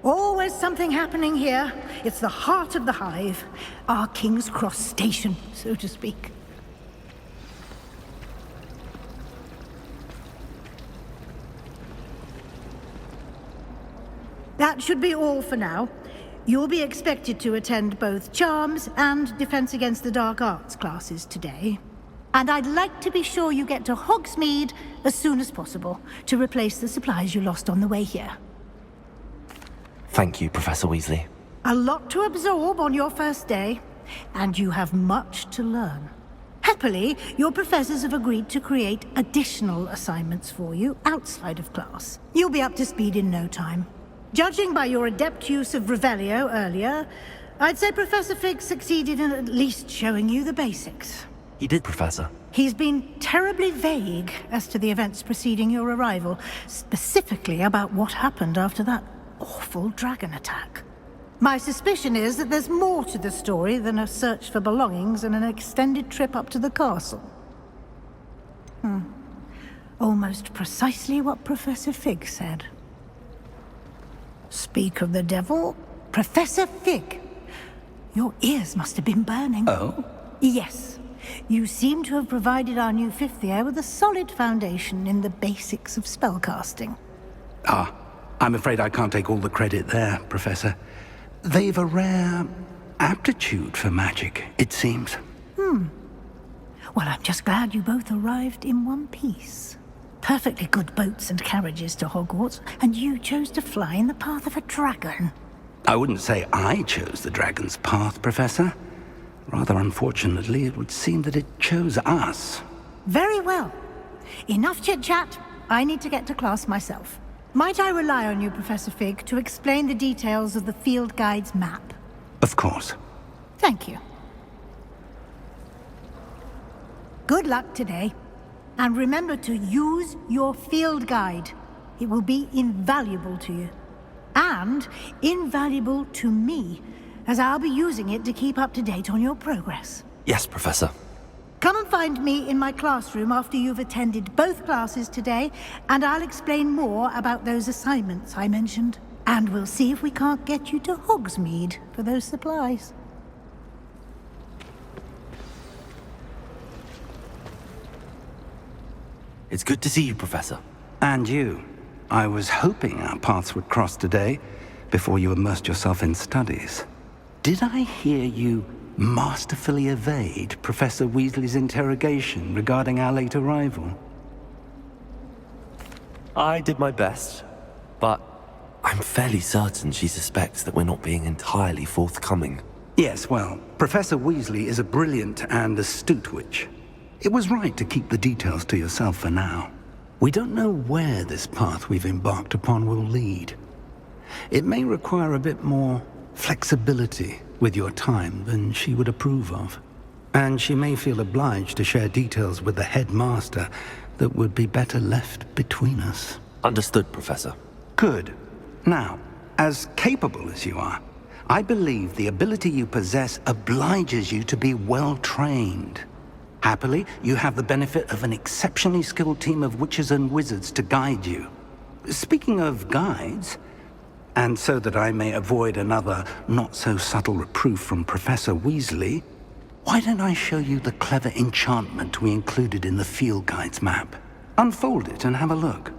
Always something happening here. It's the heart of the hive. Our King's Cross station, so to speak. That should be all for now. You'll be expected to attend both Charms and Defense Against the Dark Arts classes today. And I'd like to be sure you get to Hogsmeade as soon as possible to replace the supplies you lost on the way here. Thank you, Professor Weasley. A lot to absorb on your first day, and you have much to learn. Happily, your professors have agreed to create additional assignments for you outside of class. You'll be up to speed in no time. Judging by your adept use of Revelio earlier, I'd say Professor Fig succeeded in at least showing you the basics. He did, Professor. He's been terribly vague as to the events preceding your arrival, specifically about what happened after that awful dragon attack. My suspicion is that there's more to the story than a search for belongings and an extended trip up to the castle. Almost precisely what Professor Fig said. Speak of the devil, Professor Fig. Your ears must have been burning. Oh? Yes. You seem to have provided our new fifth year with a solid foundation in the basics of spellcasting. I'm afraid I can't take all the credit there, Professor. They've a rare aptitude for magic, it seems. Well, I'm just glad you both arrived in one piece. Perfectly good boats and carriages to Hogwarts, and you chose to fly in the path of a dragon. I wouldn't say I chose the dragon's path, Professor. Rather unfortunately, it would seem that it chose us. Very well. Enough chit-chat. I need to get to class myself. Might I rely on you, Professor Fig, to explain the details of the field guide's map? Of course. Thank you. Good luck today. And remember to use your field guide. It will be invaluable to you. And invaluable to me, as I'll be using it to keep up to date on your progress. Yes, Professor. Come and find me in my classroom after you've attended both classes today, and I'll explain more about those assignments I mentioned. And we'll see if we can't get you to Hogsmeade for those supplies. It's good to see you, Professor. And you. I was hoping our paths would cross today, before you immersed yourself in studies. Did I hear you masterfully evade Professor Weasley's interrogation regarding our late arrival? I did my best, but I'm fairly certain she suspects that we're not being entirely forthcoming. Yes, well, Professor Weasley is a brilliant and astute witch. It was right to keep the details to yourself for now. We don't know where this path we've embarked upon will lead. It may require a bit more flexibility with your time than she would approve of. And she may feel obliged to share details with the headmaster that would be better left between us. Understood, Professor. Good. Now, as capable as you are, I believe the ability you possess obliges you to be well trained. Happily, you have the benefit of an exceptionally skilled team of witches and wizards to guide you. Speaking of guides, and so that I may avoid another not-so-subtle reproof from Professor Weasley, why don't I show you the clever enchantment we included in the field guide's map? Unfold it and have a look.